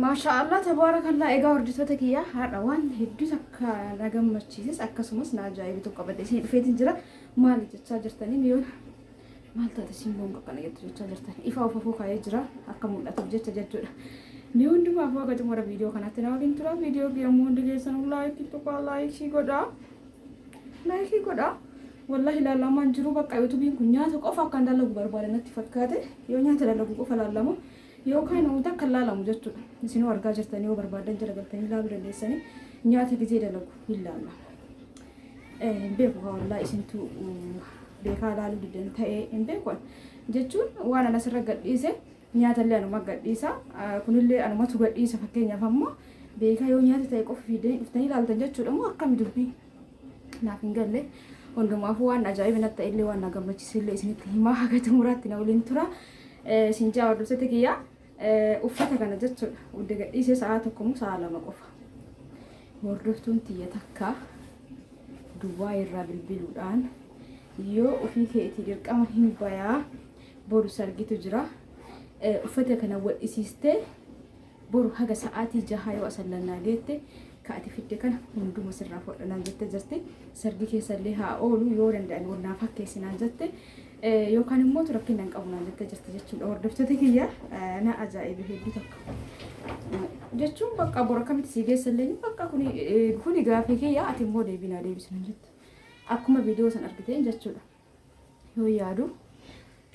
maashaallah tabaarakallah egaa hordoftoota kiyya haadha waan hedduu akka na gammachiises akkasumas na ajaa'ibitu qabadhe isin dhufeetiin jira maal jechaa jirtanii miyoon maal taate simboon qaqqana jettu jechaa jirtanii ifa ofafuu kaayee jira akka mul'atuuf jecha jechuudha miyoon dhuma afaa gacumara viidiyoo kanatti na waliin tura viidiyoo biyyamoo hundi keessan laayikii tokko laayikii godhaa wallahi ilaalamaan jiru bakka yuutuubiin kun nyaata qofa akka dalagu barbaade natti fakkaate yoo nyaata dalagu qofa laalamu yookaan namoota akka laalamu jechuudha isinoo argaa jirtanii yoo barbaadan jala galtanii ilaaluu dandeessanii nyaata gizee dalagu hin laalamu hin beeku wallahi isintu beekaa laaluu diddan ta'ee hin beeku jechuun waan ana sirra gadhiise nyaata illee anuma gadhiisa kunillee anumatu gadhiisa fakkeenyaaf ammoo beekaa yoo nyaata ta'e qofa fiidanii dhuftanii ilaaltan jechuudha moo akkami dubbii naaf hin galle hundumaafuu waan ajaa'iba natti ta'e illee waan na gammachiisillee isinitti himaa haga xumuraatti na waliin tura sinjaa hordoftoota kiyyaa uffata kana jechuudha udda gadhiisee sa'a tokko sa'a lama qofa hordoftuun tiyya takka duwwaa irraa bilbiluudhaan yoo ofii keetii dirqama hin bayaa boru sargitu jira uffata kana wadhisiistee boru haga sa'aatii 6 yoo asallannaa geette kaati fidde kana hunduma sirraa fudhanaan jette jirti sargi keessallee haa oolu yoo danda'an wannaaf hakkeessinaan jette yookaan immoo turakkinaan qabunaan jette jirti jechuudha hordoftoota kiyya na ajaa'iba hedduu takka jechuun bakka bora kamitti sii geessallee bakka kuni gaafii kiyya ati immoo deebinaa deebisnan jette akkuma viidiyoo san argiteen jechuudha yoo yaadu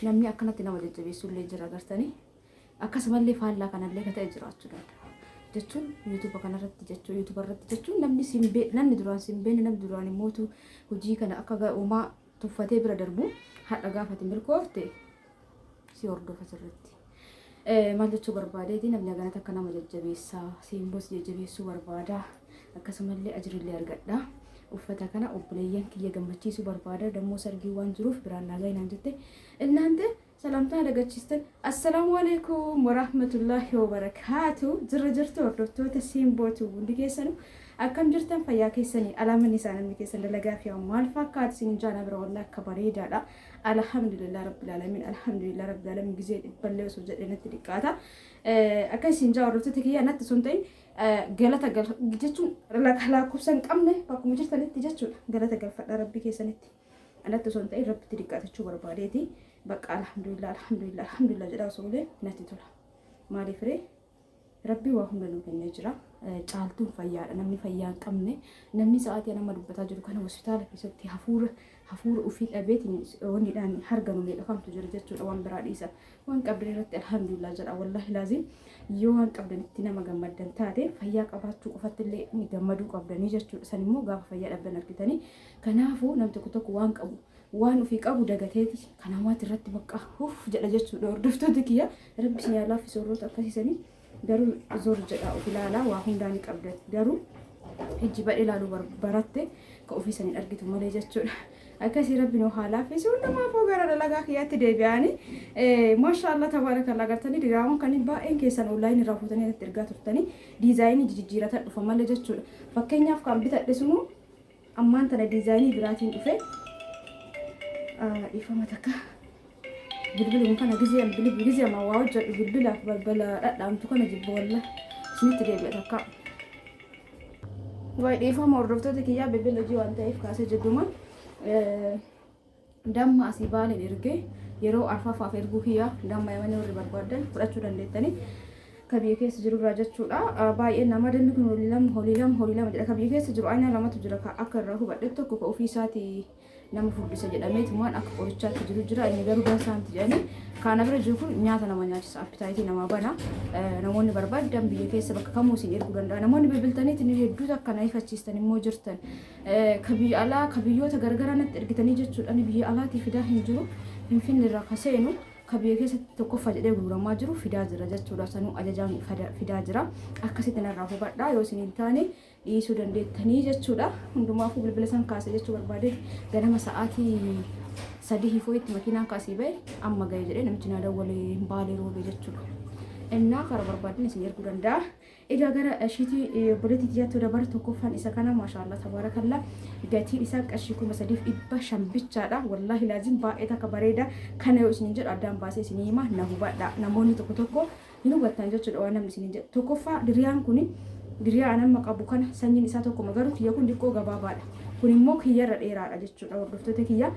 namni akkanatti nama jajjabeessullee jira agartanii akkasumallee faallaa kanallee ka ta'e jiraachuu danda'a jechuun yuutuuba kanarratti jechuun yuutuuba irratti jechuun namni duraan simbeenne namni duraan immoo hojii kana akka uumaa tuffatee bira darbu hadha gaafate milkoofte si hordofa sirriitti maal jechuu barbaadeeti namni aganata akka nama jajjabeessaa simboos jajjabeessuu barbaada akkasumallee ajirillee argadha uffata kana obboleeyyan kiyya gammachiisuu barbaada dammoo sargii waan jiruuf biraan nagaa inaan jette እናንተ ሰላምታ አደረጋችሁስተ አሰላሙ አለይኩም ወራህመቱላሂ ወበረካቱ ዝርዝርቱ ወርዶቶተ ሲምቦቱ እንዲገሰኑ አከም ጅርተን ፈያ ከሰኒ አላምን ይሳነም ከሰን ደለጋፊያው ማልፋ ካድ ሲንጃና ብረውላ ከበሬዳዳ አልহামዱሊላህ ረብል ዓለሚን አልহামዱሊላህ ረብል ዓለሚን ጊዜ በለው ጀደነት ዲቃታ አከን ሲንጃ ወርዶቶተ ከያ ናት ሶንተይ ገለተ ገል ጅቹ ለከላ ኩሰን ቀምነ ባኩ ጅርተነት ጅቹ ገለተ ገል ፈዳ ረቢ ከሰነት አናት ሶንተይ ረብ ዲቃታቹ በርባዴቲ በቃ አልহামዱሊላህ ጀዳ ሶለ ነትቶላ ማሊ ፍሬ ረቢ ዋሁን ነው ከነጅራ ጫልቱን ፈያ ነምኒ ፈያ ቀምነ ነምኒ ሰዓት ያና መዱበታ ጅሩ ከነ ሆስፒታል ከሰቲ ሀፉር ኡፊ ጠቤት ወንዲዳን ሀርገኑ ለፋምቱ ጀርጀቹ ደዋን ብራዲሳ ዋን ቀብደረት አልহামዱሊላህ ጀዳ ወላሂ ላዚም yowan qabdanitti nama gammadan taate fayyaa qabaachuu qofattillee ni gammadu qabdanii jechuudha sanimmoo gaafa fayyaa dhabdan argitanii kanaafuu namni tokko waan qabu waan ofii qabu dagateeti kanamaatti irratti bakka huf jedha jechuudha hordoftoota kiyya rabbi sin yaalaaf soorota akkasiisanii garuu zoor jedha of ilaalaa waa hundaani qabdan garuu ijji badhe ilaaluu baratte ka ofii saniin argitu malee jechuudha akkasii rabbi noo haalaaf hundumaa foo gara dalagaa kiyyaatti deebi'anii maashaallah tabaarakallah agartanii diraamoon kan baay'een keessan onlaayinii irraa fuutanii irratti ergaa turtanii diizaayinii jijjiiratan dhufa malee jechuudha fakkeenyaaf kan bitadhe sunu ammaan tana diizaayinii biraatiin dhufe ifama takka bilbiluma kana gizee ma waa hojjedhu bilbilaaf balbala dhadhaamtu kana jibba walla isinitti deebi'a takka wayi dhiifama hordoftoota kiyyaa bilbila hojii waan ta'eef kaasee jedhuma damma asii baaleen ergee yeroo arfafaaf erguu kiyyaa damma yamanii warri barbaadan fudhachuu dandeettanii kabiyya keessa jiru irraa jechuudha baay'ee nama dammi kun holii lama jedha kabiyya keessa jiru ayina lamatu jira akka irraa hubadhe tokko ka ofii isaati nama furdisa jedhameeti waan akka qorichaatti jiru jira inni garuu dansaanti jedhanii kana bira jiru kun nyaata nama nyaachisa appitaayitii nama bana namoonni barbaadan biyya keessa bakka kamuu isin erguu danda'a namoonni bilbiltaniitiin hedduu akka na ifachiistan immoo jirtan kabiyya alaa kabiyyoota gargaraa natti ergitanii jechuudha biyya alaatii fidaa hin jiru finfinne irraa kaseenu kabiyya keessatti tokkoffaa jedhee gurguramaa jiru fidaa jira jechuudha sanuu ajajaan fidaa jira akkasitti narraa hubadhaa yoo isin hin taane dhiisuu dandeettanii jechuudha hundumaafuu bilbila san kaase jechuu barbaade ganama sa'aatii 3 itti makiinaan kaasii ba'e amma ga'e jedhee namichi na dawwalee baalee roobee jechuudha እና karaa barbaadan isin erguu danda'a egaa gara ashiitii boleetii jiyyaatti dabar tokkoffaan isa kana maashaallah tabaarakallaa gatiin isaa qarshii 3,500 bichaadha wallahi laazim baay'ee takka bareeda kana yoo isin jedhu addaan baasee isin hima na hubadha namoonni tokko hin hubattan jechuudha waan namni isin jedhu. Tokkoffaa diriyaan kun diriyaa nama qabu kana sanyiin isaa tokkuma garuu kiyya kun xiqqoo gabaabaadha. Kun immoo kiyyarra dheeraadha jechuudha. Hordoftoota kiyya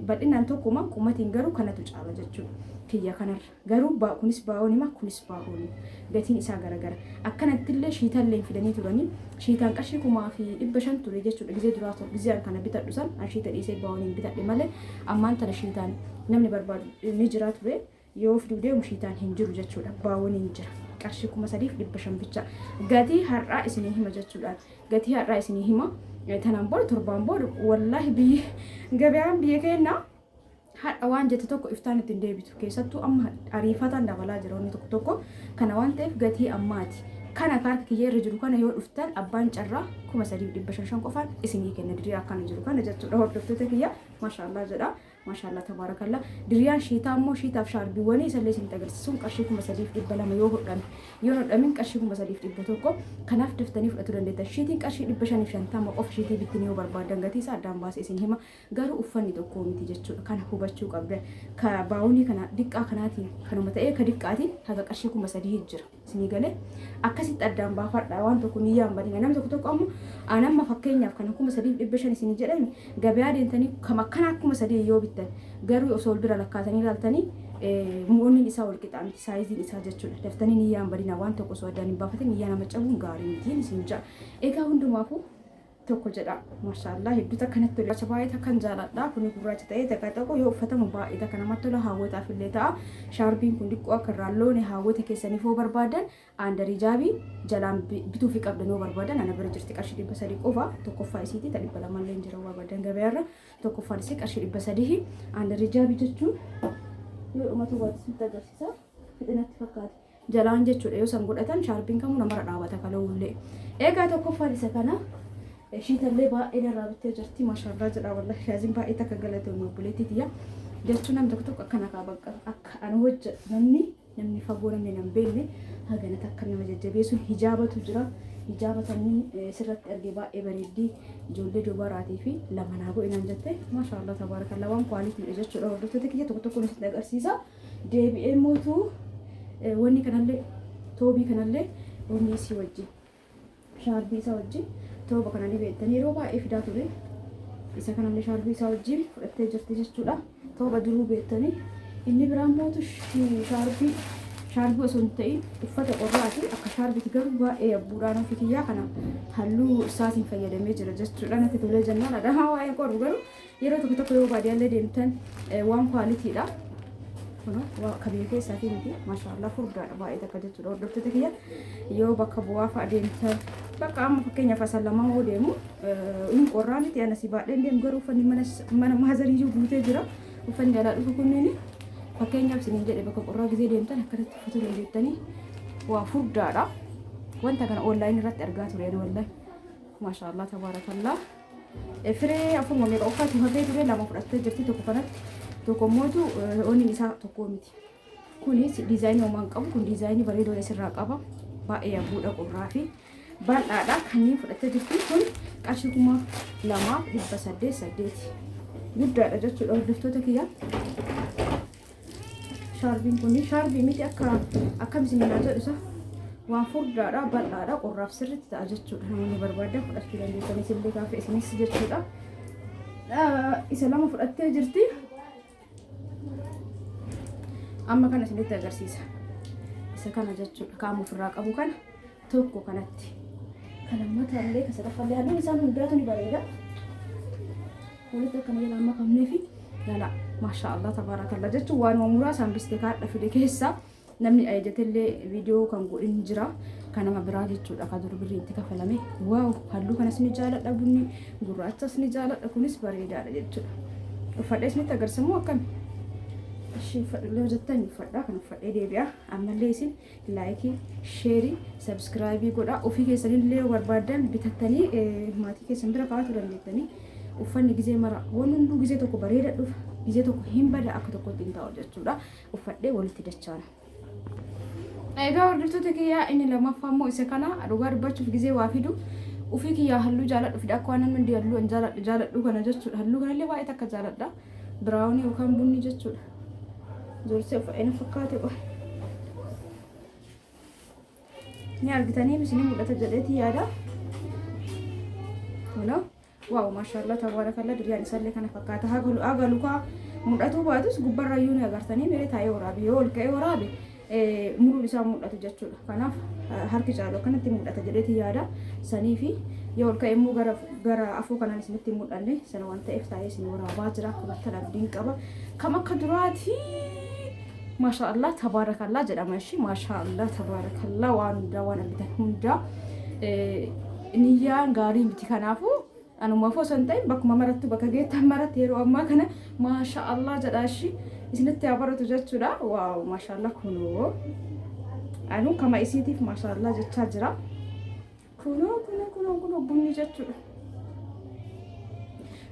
bal'inaan tokkuma qumatiin garuu kanatu caala jechuudha. Kiyya kanarra garuu kunis baa'oonima kunis baa'oonima gatiin isaa garagara. Akkanattillee shiitallee fidanii turanii shiitaan qarshii 1500 ture jechuudha. Gizee duraa tokko gizee kana bitadhu san shiita dhiisee baa'ooniin bitadhe malee ammaan tana shiitaan namni barbaadu ni jira ture. Yoo fiduu deemu shiitaan hin jiru jechuudha. Baa'ooniin jira. Qarshii 3500 bicha. Gatii har'aa isinii hima jechuudha. Gatii har'aa isinii hima. Tanaan booda torbaan booda wallaahi gabaan biyya keenyaa hadha waan jette tokko iftaan ittiin deebitu keessattuu amma ariifataan dabalaa jira wanni tokko kana waan ta'eef gatii ammaati. Kana kaarti kiyya irra jiru kana yoo dhuftan abbaan carraa 3500 qofaan isinii kenna diriyaa akkana jiru kana jechuudha. Hordoftoota kiyya maashaallah jedha. Maashaallah tabarakallah. Diriyaan shiitaa immoo shiitaaf shaarbiiwwanii isallee isin agarsiisuun qarshii 3200 yoo hodhamin qarshii 3100 kanaaf daftanii fudhatu dandeettan. Shiitiin qarshii 550 qofa shiitii bittin yoo barbaadan gatii isaa addaan baasee isin hima. Garuu uffanni tokko miti jechuudha. Kana hubachuu qabda. Ka baawunii kana diqqaa kanaatiin kanuma ta'ee ka diqqaatiin haga qarshii 3000 jira. Isinii galee akkasitti addaan baafadha waan tokko niyyaan badina. Namni tokko ammoo anamma fakkeenyaaf kana 3500 isinii jedhani gabayaa deemtanii kama akkana 3000 yoo garuu osoo bira lakkaatanii ilaaltanii mu'oonni isaa wal qixa miti saayiziin isaa jechuudha. Daftanii niyyaan badina waan tokko osoo addaan hin baafatin niyyaa nama cabuun gaarii miti isin ja'a. Egaa hundumaafuu tokko jedha maashaallah hedduuta kanatti tole. Acha baay'ee kan jaaladha. Kuni gurraacha ta'ee takka tokko yoo uffatamu baay'ee kan namatti tola hawwataaf illee ta'a. Shaarbiin kun diqqoo akka irraan loone hawwata keessaniif yoo barbaadan aandarii jaabii jalaan bituu fi qabdan yoo barbaadan ana bira jirti qarshii 300 qofa tokkoffaa isiiti ta 200 illee jira barbaadan gabaarra tokkoffaan isii qarshii 300 aandarii jaabii jechuun yoo dhumatu waanti agarsiisa fidinatti fakkaata. Jalaan jechuudha yoo san godhatan shaarbiin kamuu namarra dhaabata kala'ullee. Egaa tokkoffaan isa kana shiitallee baay'ee irraa bittee jirti maashaallah jedha wallahi shaaziin baay'ee takka galatoomuu buleetitiya jechuun namni tokko akkana bakka akka ani hojjedhu namni fagoo namni nan beekne haganata akka nama jajjabeessuun hijaabatu jira. Hijaabatanii sirratti argee baay'ee bareeddii ijoollee dubaraatii fi lama naa godhinaan jette maashaallah tabarakallah waan kwaaliitiidha jechuudha. Hordoftoota kiyya tokko nutti agarsiisa. Deebi'ee mootuu wanni kanallee toobii kanallee wanni isii wajjin shaarbii isaa wajjin tooba kanallee beektanii yeroo baay'ee fidaa ture. Isa kanallee shaarbii isaa wajjin fudhattee jirti jechuudha. Tooba duruu beektanii inni biraan mootu shaarbii osoo hin ta'in uffata qorraati akka shaarbiiti garuu baay'ee abbuudhaan ofii kiyyaa kana halluu isaatiin fayyadamee jira jechuudha. Natti tolee jennaan adama waa'ee qorru garuu yeroo tokko yoo baadiyyaa deemtan waan kwaalitiidha. Kabiyya keessaatii miti maashaallah furdaadha baay'ee takka jechuudha. Hordoftoota kiyya yoo bakka bu'aa fa'a deemtan bakka amma fakkeenyaaf asan lamaa yoo deemu inni qorraa miti anasii baadheen deemu garuu uffanni mana maazariyyuu guutee jira. Uffanni alaa dhufu kunniin fakkeenyaaf isiniin jedhe bakka qorraa gizee deemtan akkasitti uffatuu dandeettanii waa furdaadha. Wanta kana onlaayinii irratti argaa tureen wallahi maashaallah tabarakallah. Firee afuruma meeqa uffaatu hafee ture lama fudhattee jirti tokko kanatti. Tokko mootu oniin isaa tokko miti. Kunis diizaayinii homaan qabu kun diizaayinii bareedoo isirraa qaba. Baay'ee abbuudha qorraa fi bal'aadha. Kanneen fudhattee jirti kun qarshii 2808 guddaadha jechuudha. Hordoftoota kiyya. Shaarbiin kun shaarbii miti akkam isin ilaalaa jedhu isa waan furdaadha bal'aadha qorraaf sirriitti ta'a jechuudha. Namoonni barbaadan fudhachuu dandeessanis illee gaafa isinis jechuudha. Isa lama fudhattee jirti. Amma kana isinitti agarsiisa. Isa kana jechuudha. Qaama ofirraa qabu kana tokko kanatti. Kana mataallee kan sadaffallee halluun isaan hundaatu ni bareeda. Walitti akkana jala amma qabnee fi jala maashaallah tabarakallah jechuun waan muraasaan bistee kaadha fide keessa namni ajajatellee viidiyoo kan godhin jira. Kan nama biraa jechuudha. Kan dur birrii itti kafalame. Waaw halluu kanas ni jaaladha bunni gurraachas ni jaaladha kunis bareedaadha jechuudha. Uffadhee isinitti agarsiisamu akkami. Loo jettan uffadhaa kan uffadhee deebi'a. Ammallee isin laayikii, sheerii, sabskiraayibii godhaa. Ofii keessanillee barbaadan bitattanii maatii keessan bira kaa'uu dandeettanii. Uffanni gizee mara waan hunduu gizee tokko bareeda dhufa. Gizee tokko hin bada akka tokkotti hin taa'u jechuudha. Uffadhee walitti dachaana. Egaa hordoftoota kiyyaa inni lammaffaa immoo isa kana dhugaa dubbachuuf gizee waa fidu. Ofii kiyyaa halluu jaaladhu fida akka waan namni halluu hin jaaladhu kana jechuudha. Halluu kanallee baay'ee takka jaaladha. Biraawunii yookaan bunni jechuudha. Zorsee uffa'ee na fakkaate qofa. ni argitanii isin mul'ata jedheeti yaada. Kunoo waaw maashaallah tabarakallah diriyaan isaallee kana fakkaata haga lukaa mul'atu baatus gubbarrayyuu ni agartanii mere taa'ee waraabe yoo ol ka'ee waraabe muruun isaa mul'atu jechuudha. Kanaaf harki caalu akkanatti mul'ata jedheeti yaada sanii fi yoo ol ka'e immoo gara afoo kanaan isinitti mul'anne sana waan ta'eef taa'ee isin waraabaa jira. Akka dhabdiin qaba kam akka duraati. Maashaallah tabarakallah jedhama ishi maashaallah tabarakallah waan hundaa waan argitan hundaa niyyaan gaarii miti. Kanaafuu anuma afoo san ta'e bakkuma marattu bakka geettan maratti yeroo ammaa kana maashaallah jedhaa ishi isinitti abaratu jechuudha. Waaw maashaallah kunoo anu kama isiitiif maashaallah jechaa jira. Kunoo bunni jechuudha.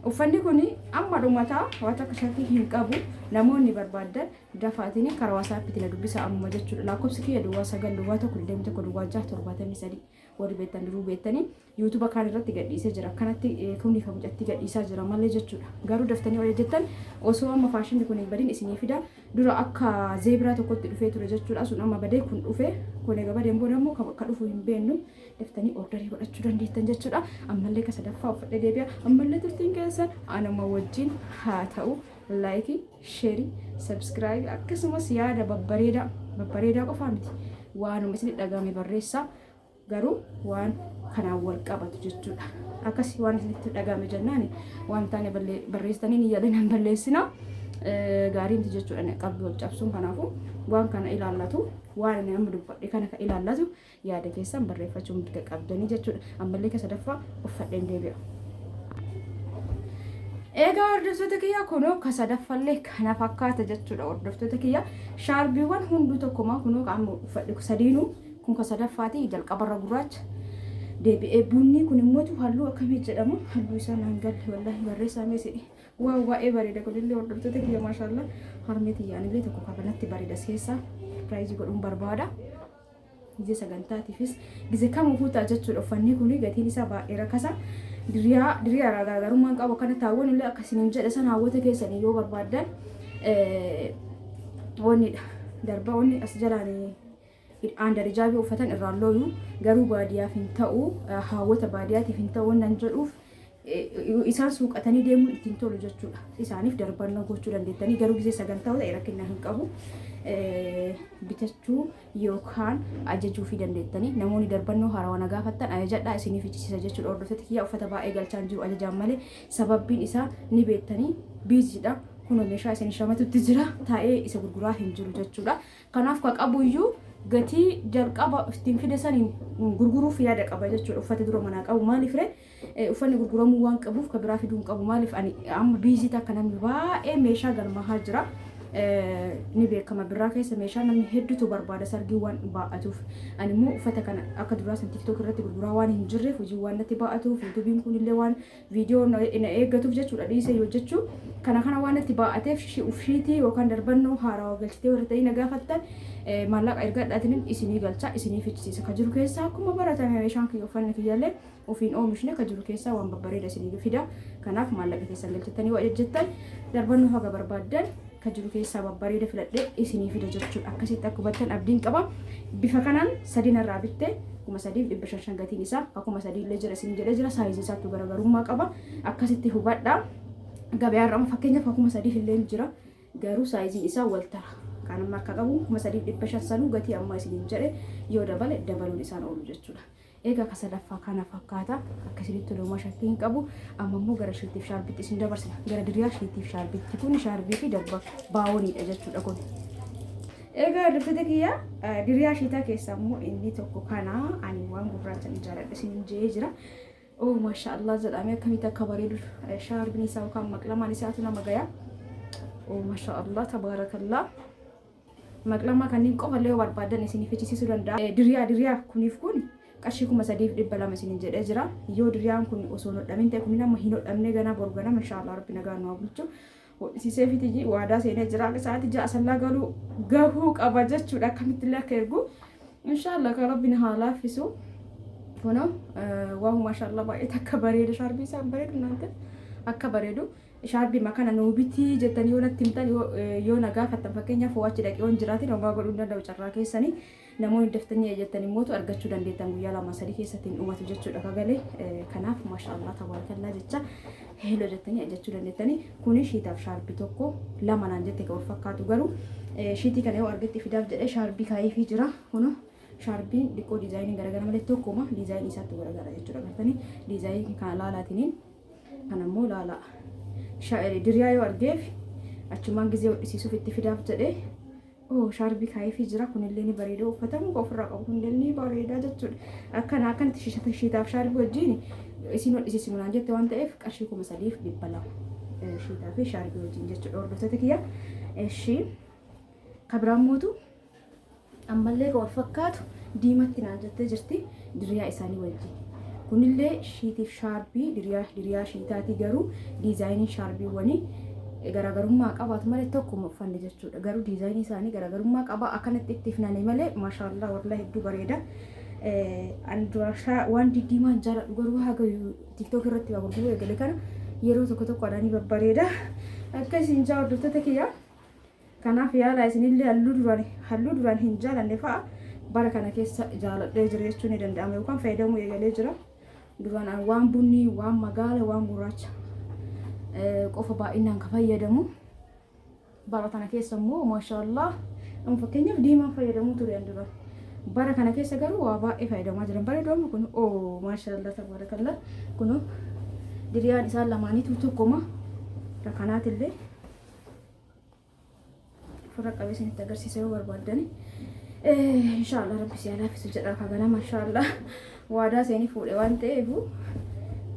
Uffanni kuni amma dhumataa waan akka shakkii hin qabu. Namoonni barbaadan dafaatiin karaa WhatsApp na dubbisa amma jechuudha. Lakkoofsi kiyya duwwaa 9 duwwaa 1 duwwaa 6 73 warri beektan duruu beektanii YouTube kan irratti gadhiisee jira. Kanatti kunni kamucatti gadhiisaa jira malee jechuudha. Garuu daftanii wal jettan osoo amma faashinni kun badin isinii fida dura akka zeebraa tokkotti dhufee ture jechuudha. Sun amma badee kun dhufee kun egaa badeen booda immoo akka dhufu hin beeknu daftanii orderii godhachuu dandeettan jechuudha. Ammallee ka sadaffaa uffadhee deebi'a. Ammallee turtiin keessan anuma wajjin haa ta'u. Like, share, subscribe akkasumas yaada babbareedaa qofaa miti waanuma isin dhagame barreessaa garuu waan kanaan wal qabatu jechuudha. Akkasii waan isinitti dhagame jennaan waan taane barreessitanii ni yaadan balleessina gaarii miti jechuudha. Qabdu wal cabsuun kanaafuu waan kana ilaallatu waan nama dubbadhe kana ka ilaallatu yaada keessan barreeffachuu mirga qabdanii jechuudha. Ammallee ka sadaffaa uffadheen deebi'a. Egaa hordoftoota kiyya kunoo ka sadaffallee kana fakkaata jechuudha. Hordoftoota kiyya shaarbiiwwan hunduu tokkuma kunoo qaama uffadhe sadiinuu kun ka sadaffaati jalqabarra gurraacha deebi'ee bunni kun immoo halluu akkamii jedhamu halluu isaa naan galle wallahi barreessaa meesedhi waaw baay'ee bareeda kunillee hordoftoota kiyya maashaallah harmeetii yaanillee tokko kafanatti bareeda keessaa piraayizii godhuun barbaada. Gizee sagantaatiifis gizee kamuu fuutaa jechuudha. Uffanni kuni gatiin isaa baay'ee rakasa. Diriyaa garaagarummaan qabu kana taawwan illee akkasiin jedha san hawwata keessanii yoo barbaadan wannidha darba wanni as jalaan aandarijaabii uffatan irraan looyuu garuu baadiyyaaf hin ta'u hawwata baadiyyaatiif hin ta'u wannan jedhuuf isaan suuqatanii deemuun ittiin tolu jechuudha. Isaaniif darbannoo gochuu dandeettanii garuu gizee sagantaa ta'e rakkina hin qabu. Bitachuu yookaan ajajuu fi dandeettanii namoonni darbannoo haarawaa gaafattan ajajadhaa isiniif ichisiisa jechuudha. Hordoftoota kiyya uffata baay'ee galchaan jiru ajajaan malee sababbiin isaa ni beektanii biiziidha. Kun meeshaa isin shamatutti jira taa'ee isa gurguraa hin jiru jechuudha. Kanaaf ka qabuyyuu gatii jalqaba ittiin fide saniin gurguruuf yaada qaba jechuudha. Uffata dura manaa qabu maaliif uffanni gurguramuu waan qabuuf ka biraa fiduu hin qabu maaliif ani amma biizii akka namni baay'ee meeshaa galmahaa jira. Ni beekama biraa keessa meeshaa namni hedduutu barbaada sargii waan baa'atuuf ani immoo uffata kana akka duraa san TikTok irratti gurguraa waan hin jirreef hojii waan natti baa'atuuf YouTubein kun illee waan viidiyoo na eeggatuuf jechuudha. Dhiisee hojjechuu kana waan natti baa'ateef uffiitii yookaan darbannoo haarawaa galchitee warra ta'ii na gaafattan maallaqa ergadhaatiin isinii galchaa isinii fichisiisa ka jiru keessaa akkuma baratame meeshaan kiyya uffanni kiyyaallee ofiin oomishne ka jiru keessaa waan babbareeda isinii fida. Kanaaf maallaqa keessan galchattanii waa hojjettan darbannoo haga barbaadan ka jiru keessaa babbareeda filadhee isinii fida jechuudha. Akkasitti akka hubattan abdiin qaba. Bifa kanaan sadiin irraa bittee 3,500 gatiin isaa akkuma sadii illee jira isin jedhee jira saayizii isaatti garaagarummaa qaba. Akkasitti hubadhaa. Gabaa irraa fakkeenyaaf akkuma sadii illee jira garuu saayiziin isaa wal tara. Kanuma akka qabu 3,500 sanuu gatii amma isin jedhee yoo dabale dabaluun isaan oolu jechuudha. Egaa ka sadaffaa kana fakkaata akkasitti looma shakkii hin qabu. Amma immoo gara shiitiif shaarbitti isin dabarsina. Gara diriyaa shiitiif shaarbitti kun shaarbii fi darba baawoniidha jechuudha kun. Egaa hordoftoota kiyya diriyaa shiitaa keessaa immoo inni tokko kana ani waan gurraachaan jaalladha isin jee jira. Oh maashaallah jedhamee akkamitti akka bareedu shaarbiin isaa yookaan maqlamaan isaatu nama gaya. Oh maashaallah tabaarakallah. Maqlamaa kanneen qofa illee barbaadan isin fichisiisuu danda'a. Diriyaa kuniif kun qarshii 3,200 isin jedhee jira. Yoo diriyaan kun osoo hodhamin ta'e kun nama hin hodhamne ganaa boru ganama inshaallah rabbi nagaa nu bulchu. Hodhisiisee fitiji waadaa seenee jira sa'aatii 6 sallaa gahuu qaba jechuudha. Akkamitti illee akka ergu inshaallah ka rabbi na haa laaffisu. Kuno waan maashaallah baay'ee akka bareedu shaarbii isaa bareedu naante akka bareedu. Shaarbii makana nuubitii jettanii yoo natti himtan yoo na gaafattan fakkeenyaaf waachi dhaqee waan jiraatiin homaa godhuu danda'u carraa keessanii namoonni daftanii ajjettanii mootu argachuu dandeettan guyyaa lama sadii keessatti hin dhumatu jechuudha kagalee kanaaf maashaallah tabaarakallaa jecha heeloo jettanii ajjachuu dandeettanii kuni shiitaaf shaarbii tokko lama naan jette kan wal fakkaatu garuu shiitii kana yoo argetti fidaaf jedhee shaarbii kaayifii jira kuno shaarbiin dhiqoo diizaayinii garagara malee tokkuma diizaayinii isaatti garagara jechuudha gartanii diizaayinii kana laalaatiniin kan ammoo laala diriyaa yoo argeef achumaan gizee hodhisiisuuf itti fidaaf jedhee shaarbii kaayifii jira kunillee ni bareeda uffatamu ofirraa qabu kunillee ni bareeda jechuudha akkanatti shiitaaf shaarbii wajjin isin hodhisiisinu naan jette waan ta'eef qarshii 3,200 shiitaa fi shaarbii wajjin jechuudha hordoftoota kiyya ishii kabiraan mootu ammallee wal fakkaatu diimatti naan jettee jirti diriyaa isaanii wajjin kunillee shiitiif shaarbii diriyaa shiitaatii garuu diizaayinii shaarbiiwwanii garaagarummaa qabaatu malee tokkuma uffanne jechuudha garuu diizaayinii isaanii garaagarummaa qaba akkanatti itti fnane malee maashaallah wallahi hedduu bareeda waan diddiimaa jaaladhu garuu haga tiktok irratti waa gurguruu eegale kana yeroo tokko tokko adaanii babbareeda akkasiin jaa hordoftoota kiyya kanaaf yaala isinillee halluu duraan hin jaalanne fa'a bara kana keessa jaaladhee jira jechuun ni danda'ama yookaan fayyadamuu eegalee jira duraan waan bunni waan magaala waan gurraacha qofa baay'inaan kan fayyadamu bara kana keessa immoo maashaallah fakkeenyaaf diimaan fayyadamuu ture dura bara kana keessa garuu waa baay'ee fayyadamaa jiran bareedoomma kun maashaallah tabarakallah kun diriyaan isaan lamaaniitu tokkuma rakkanaatillee fura qabee isinitti agarsiisa yoo barbaaddan inshaallah rabbi si alaafisu jedha kagana maashaallah waadaa seenii fuudhe waan ta'eef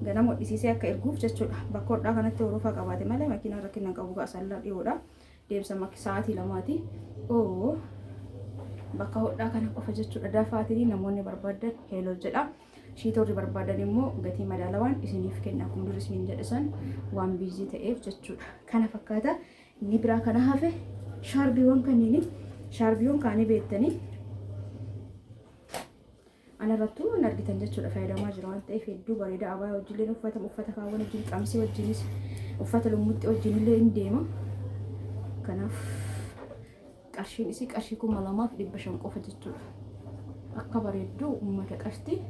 ganama hodhisiisee akka erguuf jechuudha bakka hodhaa kanatti horofaa qabaate malee makiinaa rakkinaan qabu gaasallaa dhiyoodha deemsa sa'aatii lamaati bakka hodhaa kana qofa jechuudha dafaatiin namoonni barbaadan heeloo jedha shiitorri barbaadan immoo gatii madaalawaan isiniif kenna kun dur isiniin jedhisan waan biizii ta'eef jechuudha kana fakkaata inni biraa kana hafe shaarbiiwwan kanneen shaarbiiwwan kaanii beektanii anarrattuu hin argitan jechuudha fayyadamaa jira waan ta'eef hedduu bareeda abaayaa wajjillee uffatamu uffata kaawwan wajjin qamisii wajjinis uffata lummuxxii wajjinillee hin deema kanaaf qarshiin isii qarshii 2,500 qofa jechuudha akka bareedduu uummata qashti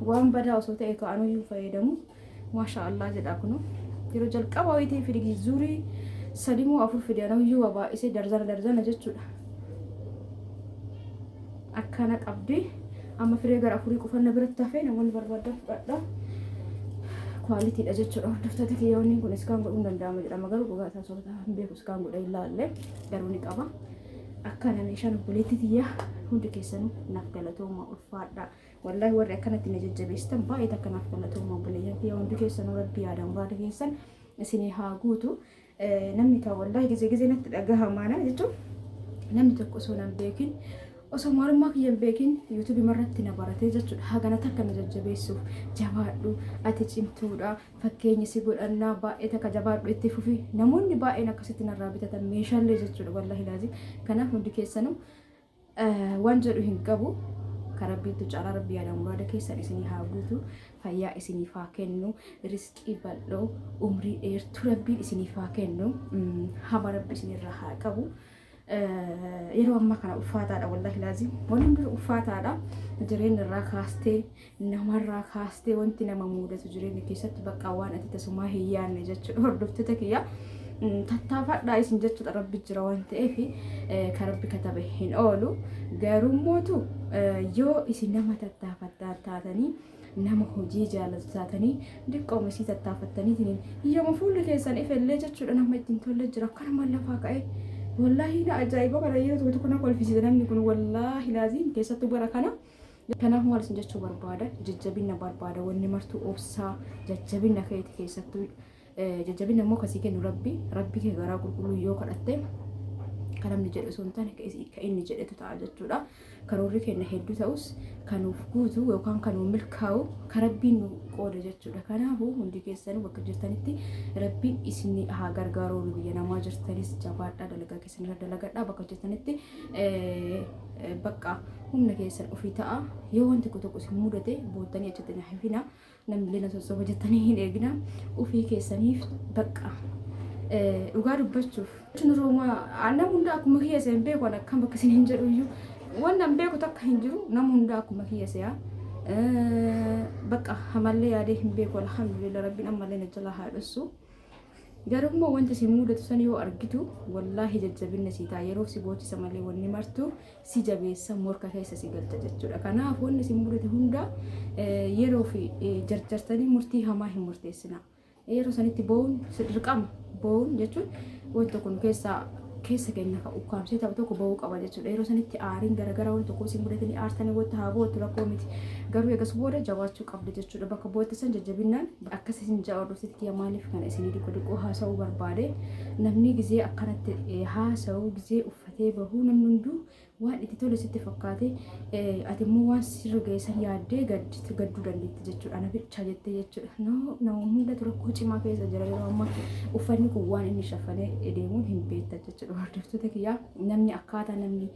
waan badaa osoo ta'e ka'anuyyuu fayyadamu maashaallah jedha kunu yeroo jalqaba wayitii fidigi zuurii 3 moo 4 fidanuyyuu baay'isee darzana jechuudha akkana qabdi amma firee gara 4 qofanna biratti hafee namoonni barbaadan fudhadha kwaalitiidha jechuudha hordoftoota kiyyoonni kun iskaan godhuu danda'ama jedhama garuu dhugaa isaa soorata hin beeku iskaan godha ilaalle garuu ni qaba akkana meeshaan obboleetti tiyya hundi keessanuu naaf galatooma ulfaadha wallahi warri akkanatti na jajjabeessitan baay'ee akka naaf galatooma obboleeyyan tiyya hundi keessanuu rabbi yaadaan baada keessan isinii haa guutu namni kan wallahi gizee natti dhagahamaana jechuun namni tokko osoo nan beekin osoo maalummaa kiyyan beekin yuutuubii marratti na baratee jechuudha haganata akka na jajjabeessuuf jabaadhu ati cimtuudha fakkeenyi si godhannaa baay'ee takka jabaadhu itti fufi namoonni baay'een akkasitti narraa bitatan meeshaalee jechuudha wallahi laazim kanaaf hundi keessanuu waan jedhu hin qabu karabbiitu caalaa rabbi yaadaan muraada keessan isinii haa guutu fayyaa isiniif haa kennu rizqii bal'oo umrii dheertuu rabbiin isiniif haa kennu hama rabbi isinirraa haa qabu yeroo ammaa kana uffaataadha wallahi laazim wanni hundi uffaataadha jireenya irraa kaastee namarraa kaastee wanti nama muudatu jireenya keessatti bakka waan ati tasumaa hin yaanne jechuudha hordoftoota kiyya tattaafadhaa isin jechuudha rabbi jira waan ta'eef kan rabbi katabe hin oolu garuu mootu yoo isin nama tattaafattaa taatanii nama hojii jaalatu taatanii diqqooma isii tattaafattanii yooma fuulli keessan ifellee jechuudha nama ittiin tolle jira akkana lafaa ka'e wallahi na ajaa'iba bara yeroo tokko na kolfisiisa namni kun wallahi laazim keessattuu bara kana kanaaf maal isin jechuu barbaada jajjabina barbaada wanni martuu obsaa jajjabina keeti keessattuu jajjabina immoo kasii kennu rabbi kee garaa qulqulluu yoo kadhatte kan namni jedhu osoo hin taane ka inni jedhetu ta'a jechuudha karoorri keenya hedduu ta'us kanuuf guutu yookaan kanuuf milkaa'u ka rabbiin nu qooda jechuudha kanaafuu hundi keessanuu bakka jirtanitti rabbiin isin haa gargaaruu biyya namaa jirtanis jabaadhaa dalagaa keessan irra dalagadhaa bakka jirtanitti bakka humna keessan ofii ta'a yoo wanti tokko isin mudate boottanii achitti na hafina namni leena sossoba jettanii hin eegina ofii keessaniif bakka dhugaa dubbachuuf jechuun rooma aannan hunda akkuma kiyya seen beeku akkam bakka isin hin jedhu iyyuu wannan beeku takka hin jiru nama hundaa akkuma kiyya si'a bakka hamallee yaadee hin beeku alhamdulillah rabbiin ammallee na jala haa dhussu garummaa wanta si mudatu san yoo argitu wallaahi jajjabinna si ta'a yeroo si bootisa malee wanni martu si jabeessa morka keessa si galcha jechuudha kanaaf wanni si mudate hunda yeroo fi jarjartanii murtii hamaa hin murteessina yeroo sanitti bo'uun dirqama bo'uun jechuun wanta kun keessa keenya ka ukkaamsee ta'u tokko ba'uu qaba jechuudha yeroo sanitti aariin garagaraa wanta tokko si mudatanii aartanii wanta haa bootu rakkoo miti garuu eegas booda jabaachuu qabda jechuudha bakka bootisan jajjabinnaan akkas isin jaa'ordositti maaliif kana isinii dhiqoo haasa'uu barbaade namni gizee akkanatti haasa'uu gizee uffatee bahuu namni hunduu waan itti tole sitti fakkaate ati immoo waan sirra geessan yaaddee gadduu dandeetti jechuudha ana bichaa jettee jechuudha nama hunda rakkoo cimaa keessa jira yeroo ammaa uffanni kun waan inni shaffanee deemuun hin beekta jechuudha hordoftoota kiyyaa namni akkaataa namni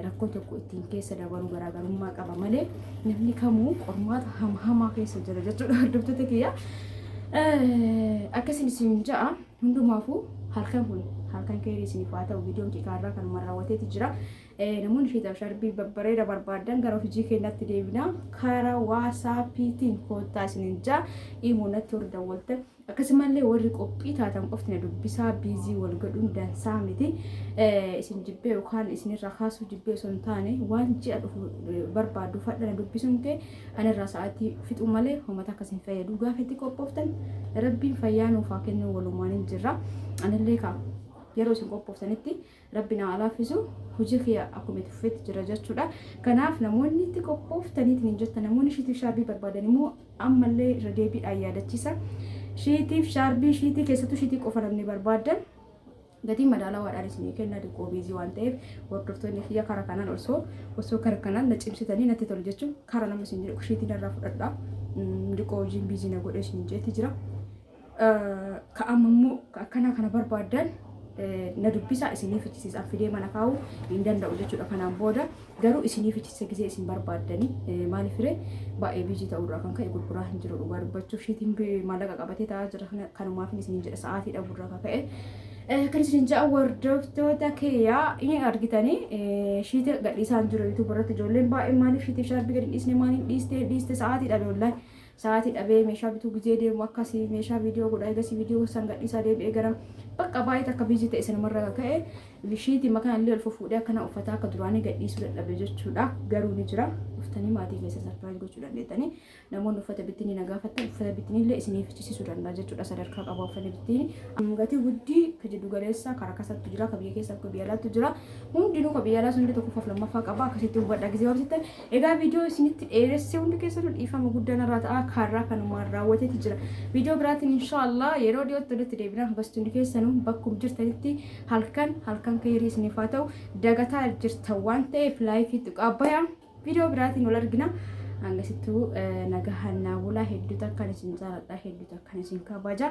rakkoo tokko ittiin keessa dabalu garaagarummaa qaba malee namni kamuu qormaata hamaa keessa jira jechuudha hordoftoota kiyyaa akkasiin isin ja'a hundumaafuu halkan keerii isiniif haa ta'u viidiyoon kikaarraa kan raawwateeti jira namoonni isheetaaf sharbii babbareeda barbaadan gara hojii keenyatti deebina karaa waasaappiitiin koottaa isinin ja'a imuunatti hor dawwaltan akkasumallee warri qophii taatan qofti na dubbisaa biizii wal godhuun dansaa miti isin jibbee yookaan isinirra kaasuu jibbee osoo hin taane waan ji'a dhufu barbaadu fadha na dubbisuun kee anirraa sa'aatii fixu malee homata akkas hin fayyadu gaafa itti qophooftan rabbiin fayyaa nuuf haa kennu walumaan hin jirra anillee kaa yeroo isin qophooftanitti rabbi na alaafisu hojii kiyya akkuma itti fufeetti jira jechuudha kanaaf namoonni itti qophooftaniitiin hin jettan namoonni shiitiif shaarbii barbaadan immoo ammallee irra deebiidhaan yaadachiisa shiitiif shaarbii shiitii keessattuu shiitii qofa namni barbaadan gatii madaalawaadhaan isinii kenna diqoo biizii waan ta'eef hordoftoonni kiyya karaa kanaan osoo karaa kanaan na cimsitanii natti tolu jechuun karaa nama isin jedhu shiitiin irraa fudhadhaa diqoo hojiin biizii na godhe isin jeetti jira ka'amammoo akkanaa kana barbaadan na dubbisa isiniif ichisiisan fidee mana kaa'uu hin danda'u jechuudha kanaan booda garuu isiniif ichisa gisee isin barbaadanii maaliif firee baay'ee biizii ta'uurraa kan ka'e gurguraa hin jiru dhugaa dubbachuuf shiitiin maallaqa qabatee taa'aa jira kanumaaf isiniin jedha sa'aatii dhabuurraa kan ka'e kan isin ja'a hordoftoota kiyyaa inni argitanii shiitii gadhiisaan jiru yuutuub irratti ijoolleen baay'ee maaliif shiitii shaarbii gadi dhiisne maaliif dhiiste sa'aatii dhabe wallahi sa'aatii dhabee meeshaa bituu gizee deemu akkasii meeshaa viidiyoo godha eegasii viidiyoo san gadhiisaa deebi'ee gara bakka baay'ee akka biizii ta'e sanumarra ka'e shiitii makaan illee ol fuudhee akkana uffataa akka duraanii gadhiisuu dadhabe jechuudha garuu ni jira uftanii maatii keessa sarpiraayiz gochuu dandeettanii namoonni uffata bittinii na gaafattan uffata bittinii illee isiniif ichisiisuu danda'a jechuudha sadarkaa qabu uffata bittinii gatii guddii ka jiddu galeessa karaa kasattu jira ka biyya keessa akka biyya alaatti jira hundinuu ka biyya alaa sun tokkoof lammaffaa qaba akkasitti hubadha gisee waamsittan egaa viidiyoo isinitti dheeresse hundi keessatti dhiifama guddaan irraa ta'a karaa kanumaan raawwateeti jira viidiyoo biraatiin inshaallah yeroo dhiyootti walitti deebinaan bastuun keessanuu bakkum jirtanitti halkan keerii isiniif haa ta'u dagataa jirta waan ta'eef laayikii tuqaabbayaa viidiyoo biraatiin wal argina hangasittuu nagahannaa bulaa hedduutu akkan isin jaaladha hedduutu akkan isin kabaja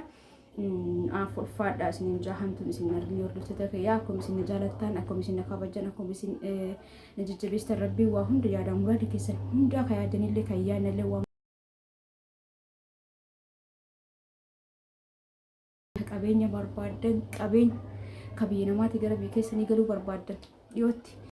ulfaadha isin jaahantuun isin arginu hordoftoota kiyyaa akkuma isin jaalattan akkuma isin kabajan akkuma isin jajjabeessitan rabbiin waa hunda yaada muraada keessan hundaa ka yaadanillee kan yaadnallee waa qabeenya barbaadan qabeenya kabiyya namaati gara biyya keessanii galuu barbaadan dhiyootti